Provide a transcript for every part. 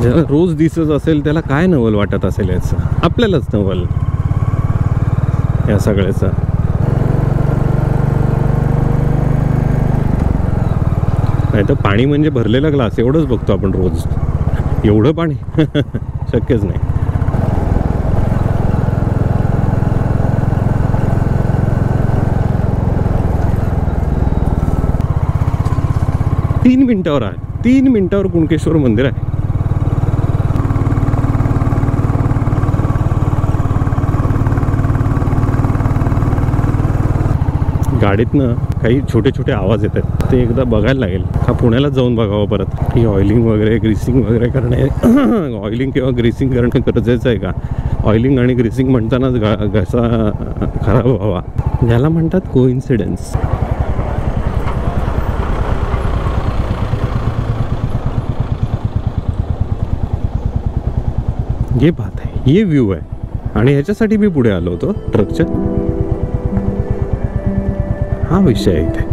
ज्याला रोज दिसत असेल त्याला काय नवल वाटत असेल याचं, आपल्यालाच नवल या सगळ्याचं. नाही तर पाणी म्हणजे भरलेला ग्लास एवढंच बघतो आपण रोज, एवढं पाणी शक्यच नाही. तीन मिनिटावर आहे, 3 मिनिटावर कुणकेश्वर मंदिर आहे. गाडीतनं काही छोटे छोटे आवाज येत आहेत, ते एकदा बघायला लागेल. हा पुण्याला जाऊन बघावं परत की ऑइलिंग वगैरे ग्रीसिंग वगैरे करणे ऑइलिंग किंवा ग्रीसिंग करणं गरजेचं आहे का. ऑइलिंग आणि ग्रीसिंग म्हणतानाच घसा खराब व्हावा, ज्याला म्हणतात कोइन्सिडन्स. ये बात आहे, ये व्ह्यू आहे आणि ह्याच्यासाठी मी पुढे आलो होतो ट्रकच्या. हा विषय आहे इथे.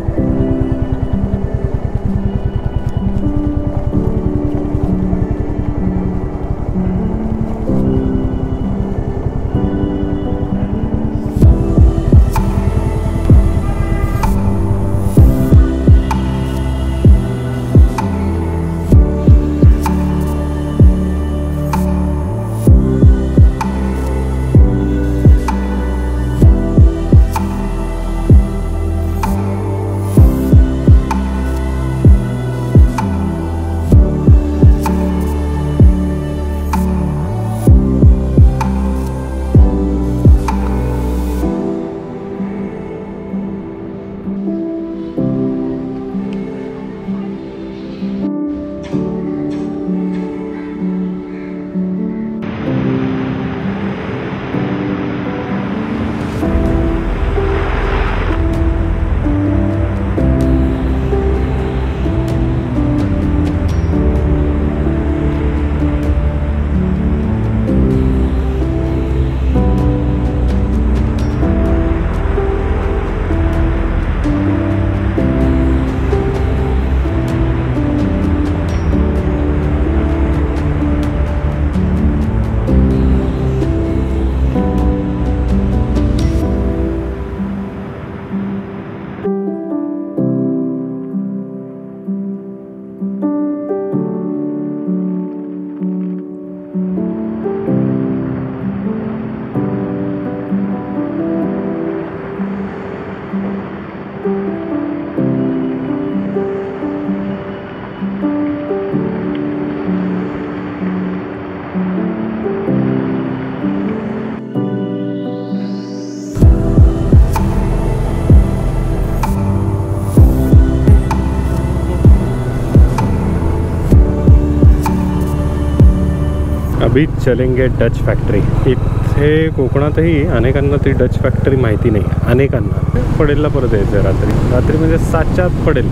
अभी चलेंगे डच फॅक्टरी. इथे कोकणातही अनेकांना ती डच फॅक्टरी माहिती नाही. अनेकांना पडेलला परत यायचं रात्री. रात्री म्हणजे 7च्या आत पडेल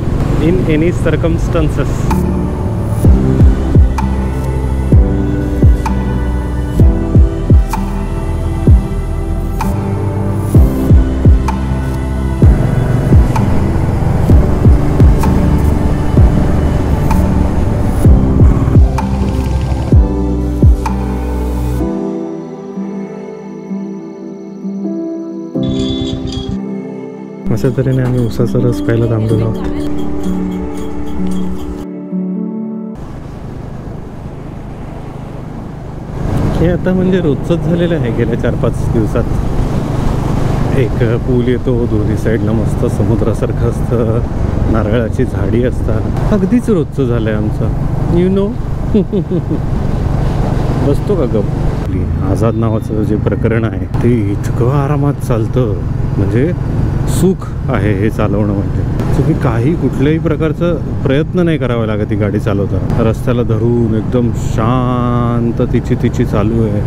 इन एनी सर्कमस्टन्सेस. अशा तऱ्हेने आम्ही उसाचा रस प्यायला थांबलेलो आहोत. हे आता म्हणजे रोजचंच झालेलं आहे. गेल्या 4-5 दिवसात एक पूल येतो, दोन्ही साईडला मस्त समुद्रासारखं असतं, नारळाची झाडी असतात. अगदीच रोजचं झालं आहे आमचं. You know. बसतो का गप. आझाद नावाचं जे प्रकरण आहे ते इतकं आरामात चालतं, म्हणजे सुख आहे हे चालवणं. म्हणजे तुम्ही काही कुठल्याही प्रकारचं प्रयत्न नाही करावा लागत ती गाडी चालवताना. रस्त्याला धरून एकदम शांत तिची चालू आहे.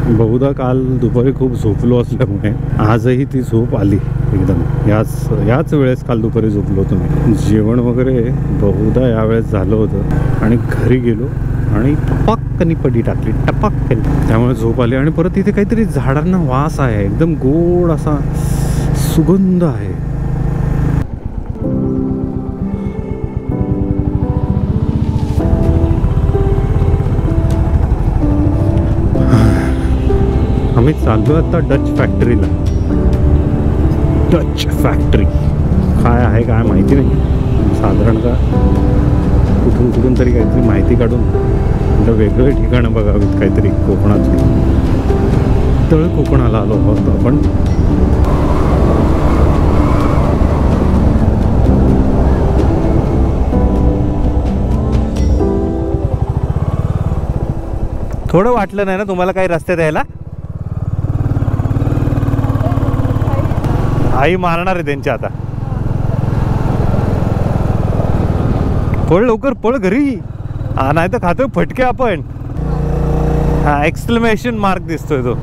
बहुधा काल दुपारी खूप झोपलो असल्यामुळे आजही ती झोप आली एकदम. याच वेळेस काल दुपारी झोपलो होतो मी. जेवण वगैरे बहुधा यावेळेस झालं होतं आणि घरी गेलो आणि टपक्कनी पडी टाकली, टपक्कनी. त्यामुळे झोप आली. आणि परत इथे काहीतरी झाडांना वास आहे, एकदम गोड असा सुगंध आहे. आम्ही चाललो आता डच फॅक्टरीला. डच फॅक्टरी काय आहे काय माहिती नाही. साधारणतः कुठून तरी काहीतरी माहिती काढून वेगवेगळे ठिकाणं बघावीत काहीतरी कोकणातली. तळ कोकणाला आलो आहोत आपण. थोडं वाटलं नाही ना तुम्हाला काही रस्त्यात यायला? आई मारणार आहे त्यांची आता. पळ लवकर, पळ घरी. नाही तर खातोय फटके आपण. हा एक्सक्लेमेशन मार्क दिसतोय तो.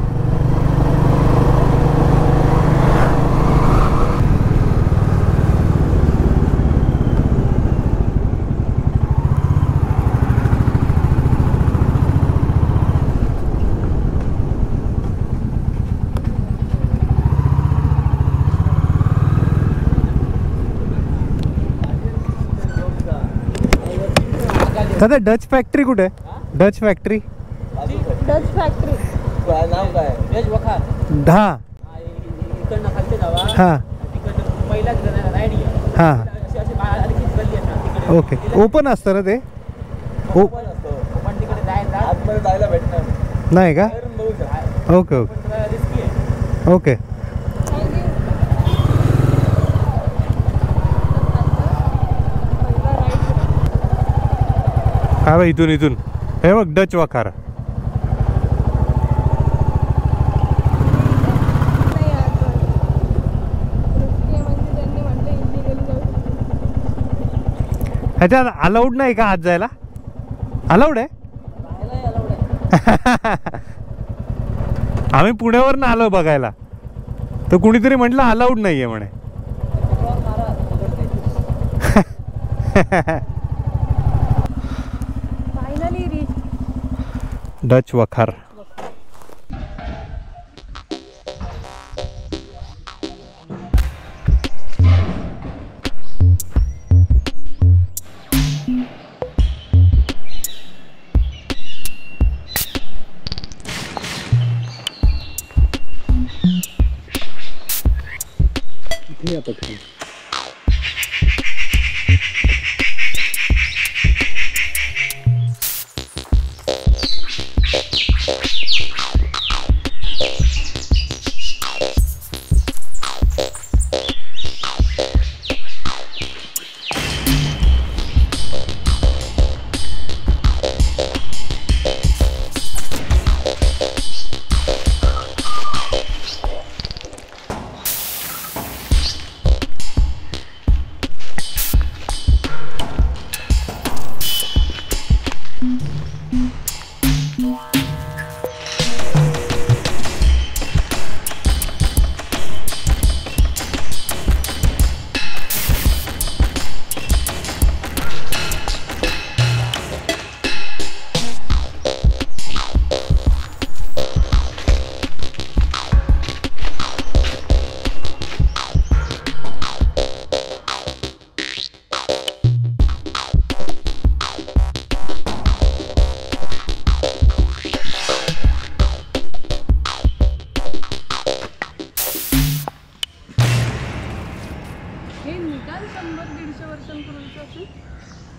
दादा डच फॅक्टरी कुठे आहे? डच फॅक्टरी डच फॅक्टरी नाव काय? वेज वखार. हा इकडनं खालते जावा. हा तिकडनं पहिला राईट घ्या. हा अशी आणखी गल्ली आहे ना तिकडे. ओके. ओपन असतं ना ते? ओपन असतं पण तिकडे आतमध्ये जायला भेटणार नाही का? ओके ओके रिस्की आहे. ओके. हा बा इथून हे बघ डच वखार. ह्याच्यात अलाउड नाही का आत जायला? अलाउड आहे. आम्ही पुण्यावरनं आलो बघायला तर कुणीतरी म्हटलं अलाउड नाहीये म्हणे. डच वखार.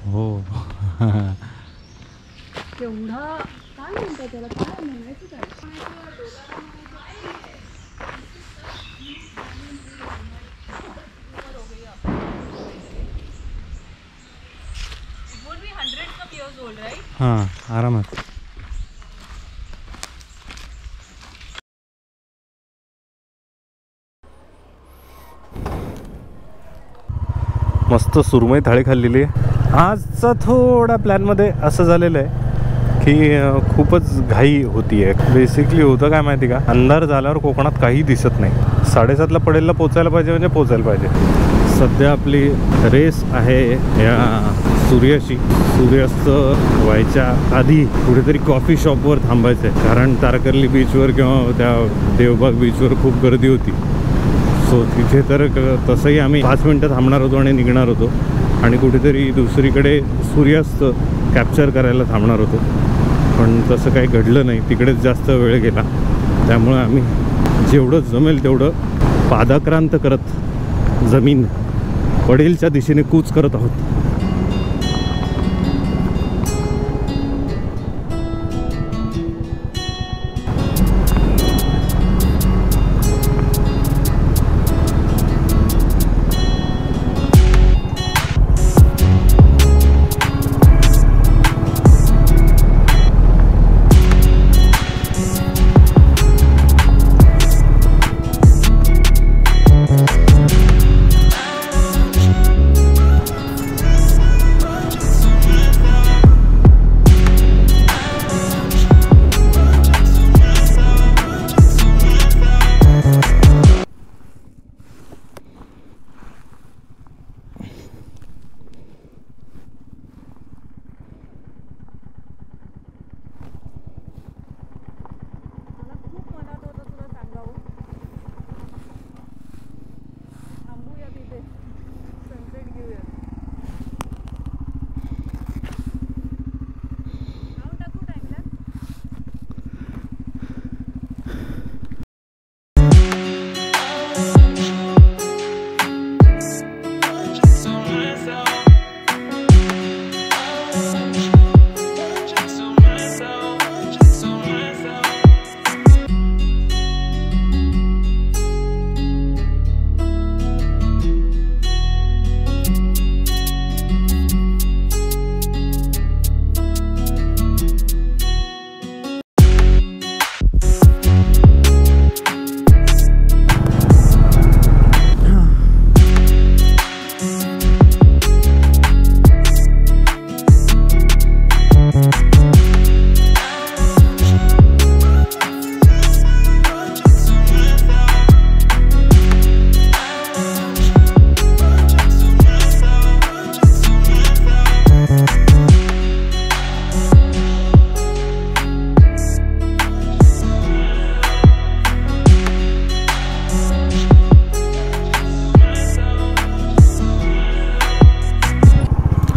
हो. केवढा काय म्हणतात त्याला, काय म्हणायचं काय? हां आरामात. मस्त सुरमई थाळी खाल्लेली आहे. आजचा थोडा प्लॅनमध्ये असं झालेलं आहे की खूपच घाई होती आहे. बेसिकली होतं काय माहिती का, अंधार झाल्यावर कोकणात काही दिसत नाही. 7:30ला पडेलला पोचायला पाहिजे म्हणजे पोचायला पाहिजे. सध्या आपली रेस आहे या सूर्याशी. सूर्यास्त व्हायच्या आधी कुठेतरी कॉफी शॉपवर थांबायचं आहे, कारण तारकर्ली बीचवर किंवा त्या देवबाग बीचवर खूप गर्दी होती. सो तिथे तर तसंही आम्ही 5 मिनटं थांबणार होतो आणि निघणार होतो, आणि कुठेतरी दुसरीकडे सूर्यास्त कॅप्चर करायला थांबणार होतो. पण तसं काही घडलं नाही, तिकडेच जास्त वेळ गेला. त्यामुळे आम्ही जेवढं जमेल तेवढं पादाक्रांत करत जमीन पडेलच्या दिशेने कूच करत आहोत.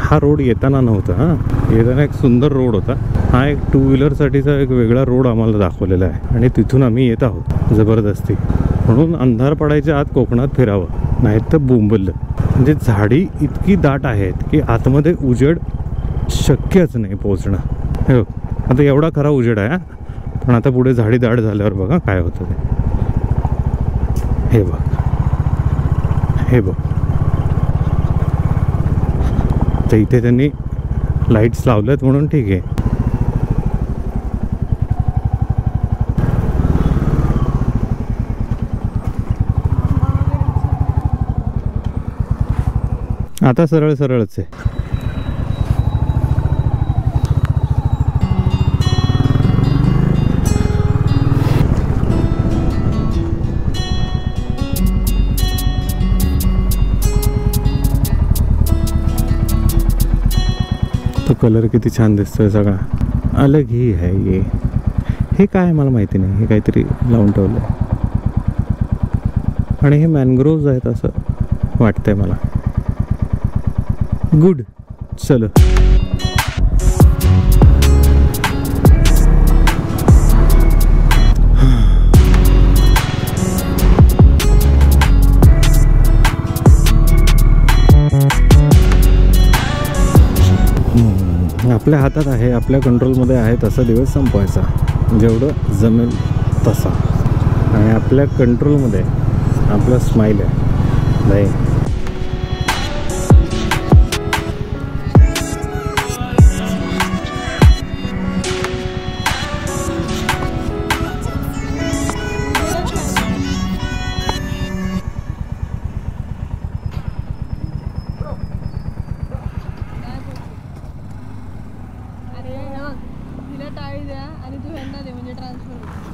हा रोड येताना नव्हता. हां, येताना एक सुंदर रोड होता. हा एक 2 व्हीलरसाठीचा एक वेगळा रोड आम्हाला दाखवलेला आहे, आणि तिथून आम्ही येत आहोत जबरदस्ती. म्हणून अंधार पडायच्या आत कोकणात फिरावं, नाही तर बोंबललं. म्हणजे झाडी इतकी दाट आहेत की आतमध्ये उजेड शक्यच नाही पोचणं. हे बघ, आता एवढा खरा उजेड आहे, पण आता पुढे झाडी दाट झाल्यावर बघा काय होतं ते. हे बघ, हे बघ. तर इथे त्यांनी लाईट्स लावल्यात म्हणून ठीक आहे. आता सरळ सरळच आहे. तो कलर किती छान दिसतोय सगळा. अलग ही है ये. हे काय मला माहिती नाही, हे काहीतरी लावून ठेवलं आहे, आणि हे मॅनग्रोव्ज आहेत असं वाटतंय मला. गुड. चलो. आपल्या हातात आहे, आपल्या कंट्रोलमध्ये आहे तसा दिवस संपवायचा, जेवढं जमेल तसा. आणि आपल्या कंट्रोलमध्ये आपला स्माईल आहे नाही. टाळी द्या आणि तू ह्यांना दे, म्हणजे ट्रान्सफर.